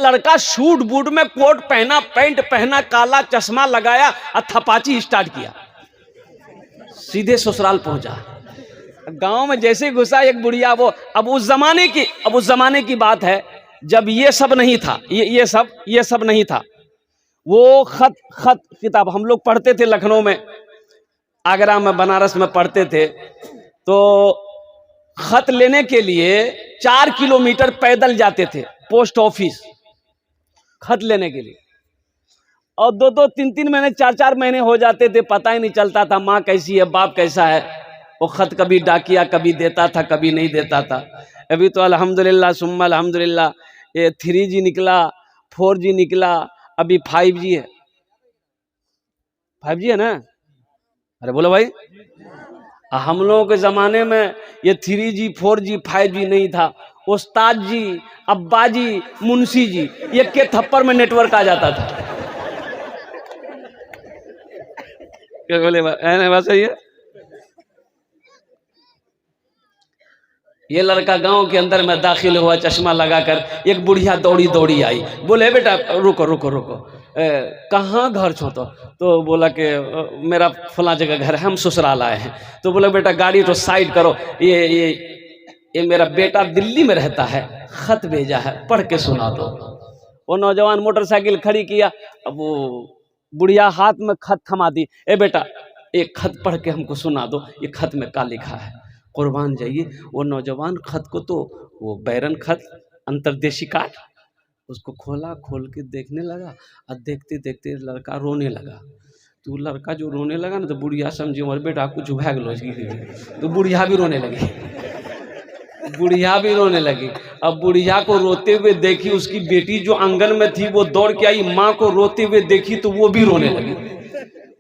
लड़का suit boot में coat पहना, पैंट पहना, काला चश्मा लगाया और थपाची स्टार्ट किया, सीधे ससुराल पहुंचा। गांव में जैसे घुसा एक बुढ़िया, वो अब उस जमाने की बात है जब ये सब नहीं था, ये सब नहीं था। वो खत किताब हम लोग पढ़ते थे लखनऊ में, आगरा में, बनारस में पढ़ते थे। तो खत लेने के लिए 4 किलोमीटर पैदल जाते थे पोस्ट ऑफिस खत लेने के लिए, और 2-2, 3-3 महीने, 4-4 महीने हो जाते थे, पता ही नहीं चलता था माँ कैसी है, बाप कैसा है। वो खत कभी डाकिया कभी देता था, कभी नहीं देता था। अभी तो अल्हम्दुलिल्लाह सुम्मा अल्हम्दुलिल्लाह, ये 3G निकला, 4G निकला, अभी 5G है। 5G है ना? अरे बोलो भाई, हम लोगों के जमाने में ये 3G 4G 5G नहीं था। उस्ताद जी, अब्बा जी, मुंशी जी, ये के थप्पड़ में नेटवर्क आ जाता था। क्या बोले बात सही है? ये लड़का गांव के अंदर में दाखिल हुआ, चश्मा लगाकर। एक बुढ़िया दौड़ी आई, बोले बेटा रुको, कहाँ घर छो? तो बोला कि मेरा फला जगह घर है, हम ससुराल आए हैं। तो बोला बेटा गाड़ी तो साइड करो, ये मेरा बेटा दिल्ली में रहता है, खत भेजा है, पढ़ के सुना दो। वो नौजवान मोटरसाइकिल खड़ी किया, अब वो बुढ़िया हाथ में खत थमा दी, ए बेटा एक खत पढ़ के हमको सुना दो, ये खत में क्या लिखा है। कुर्बान जाइए, वो नौजवान खत को, तो वो बैरन खत, अंतर्देशी कार्ड, उसको खोल के देखने लगा, और देखते देखते लड़का रोने लगा। तो लड़का जो रोने लगा ना, तो बुढ़िया समझी हमारे बेटा कुछ भैग लो, तो बुढ़िया भी रोने लगी। अब बुढ़िया को रोते हुए देखी, उसकी बेटी जो आंगन में थी वो दौड़ के आई, माँ को रोते हुए देखी तो वो भी रोने लगी।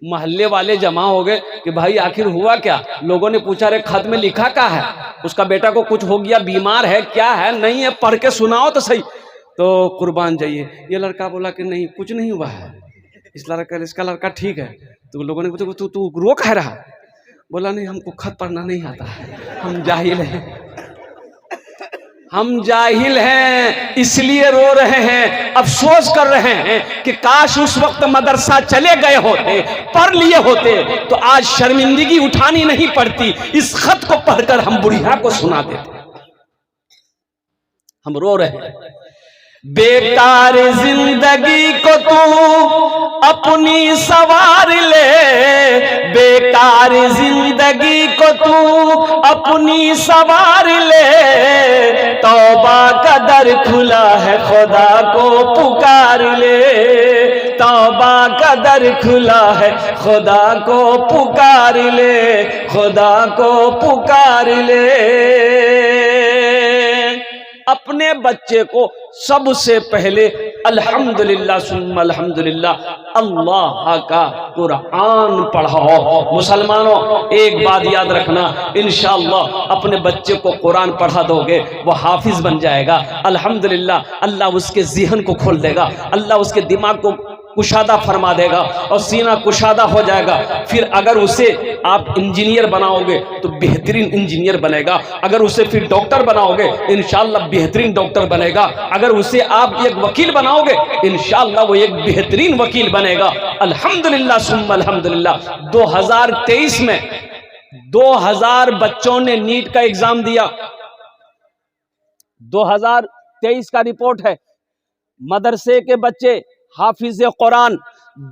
मोहल्ले वाले जमा हो गए कि भाई आखिर हुआ क्या। लोगों ने पूछा, रे खत में लिखा क्या है? उसका बेटा को कुछ हो गया, बीमार है, क्या है? नहीं है, पढ़ के सुनाओ तो सही। तो कुर्बान जाइए, ये लड़का बोला कि नहीं कुछ नहीं हुआ है, इसका लड़का ठीक है। तो लोगों ने पूछा, तू रो कह रहा? बोला नहीं, हमको खत पढ़ना नहीं आता है, हम जाहिल हैं इसलिए रो रहे हैं, अफसोस कर रहे हैं कि काश उस वक्त मदरसा चले गए होते, पढ़ लिए होते, तो आज शर्मिंदगी उठानी नहीं पड़ती। इस खत को पढ़कर हम बुढ़िया को सुना देते। हम रो रहे हैं। बेकार जिंदगी को तू अपनी सवार ले, बेकार जिंदगी को तू अपनी सवार ले, तौबा का दर खुला है खुदा को पुकार ले, तौबा का दर खुला है खुदा को पुकार ले, खुदा को पुकार ले। अपने बच्चे को सबसे पहले अल्हम्दुलिल्लाह सुम्मा अल्हम्दुलिल्लाह अल्लाह का कुरान पढ़ाओ। मुसलमानों एक बात याद रखना, इंशाअल्लाह अपने बच्चे को कुरान पढ़ा दोगे वो हाफिज बन जाएगा। अल्हम्दुलिल्लाह अल्लाह उसके ज़हन को खोल देगा, अल्लाह उसके दिमाग को कुशादा फरमा देगा और सीना कुशादा हो जाएगा। फिर अगर उसे आप इंजीनियर बनाओगे तो बेहतरीन इंजीनियर बनेगा, अगर उसे फिर डॉक्टर बनाओगे इंशाअल्लाह बेहतरीन डॉक्टर बनेगा, अगर उसे आप एक वकील बनाओगे इंशाअल्लाह वो एक बेहतरीन वकील बनेगा। अल्हम्दुलिल्लाह सुम्मा अल्हम्दुलिल्लाह 2023 में 2000 बच्चों ने नीट का एग्जाम दिया। 2023 का रिपोर्ट है। मदरसे के बच्चे हाफिज कुरान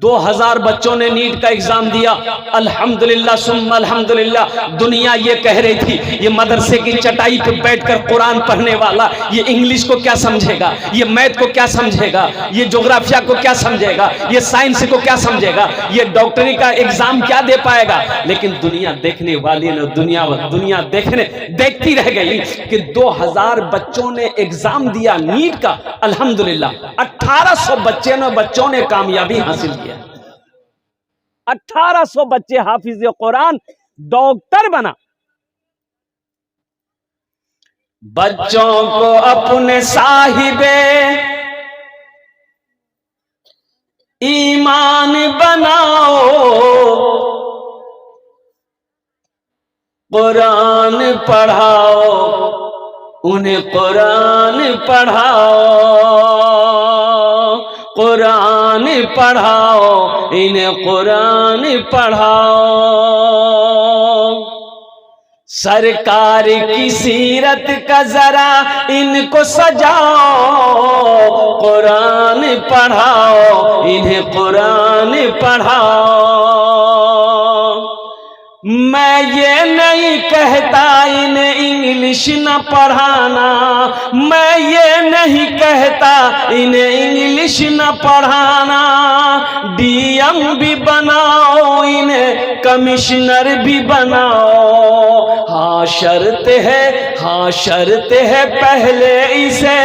2000 बच्चों ने नीट का एग्जाम दिया। अल्हम्दुलिल्लाह सुम्मा अल्हम्दुलिल्लाह। दुनिया ये कह रही थी ये मदरसे की चटाई पे बैठकर कुरान पढ़ने वाला ये इंग्लिश को क्या समझेगा, ये मैथ को क्या समझेगा, ये ज्योग्राफिया को क्या समझेगा, ये साइंस को क्या समझेगा, ये डॉक्टरी का एग्जाम क्या दे पाएगा। लेकिन दुनिया देखने वाली ने दुनिया देखती रह गई कि 2000 बच्चों ने एग्जाम दिया नीट का। अल्हम्दुलिल्लाह 1800 बच्चों ने कामयाबी हासिल किया। 1800 बच्चे हाफिज कुरान डॉक्टर बना। बच्चों को अपने साहिबे ईमान बनाओ, कुरान पढ़ाओ, उन्हें कुरान पढ़ाओ। पढ़ाओ, इन्हें कुरान पढ़ाओ। सरकार की सीरत का जरा इनको सजाओ, कुरान पढ़ाओ, इन्हें कुरान पढ़ाओ। मैं ये नहीं कहता इन्हें इंग्लिश न पढ़ाना, मैं ये नहीं कहता इन्हें इंग्लिश न पढ़ाना। डीएम भी बनाओ, इन्हें कमिश्नर भी बनाओ। हाँ शर्त है पहले इसे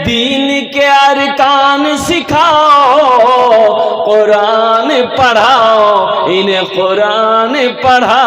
दीन के अरकान सिखाओ, कुरान पढ़ाओ, इन्हें कुरान पढ़ाओ।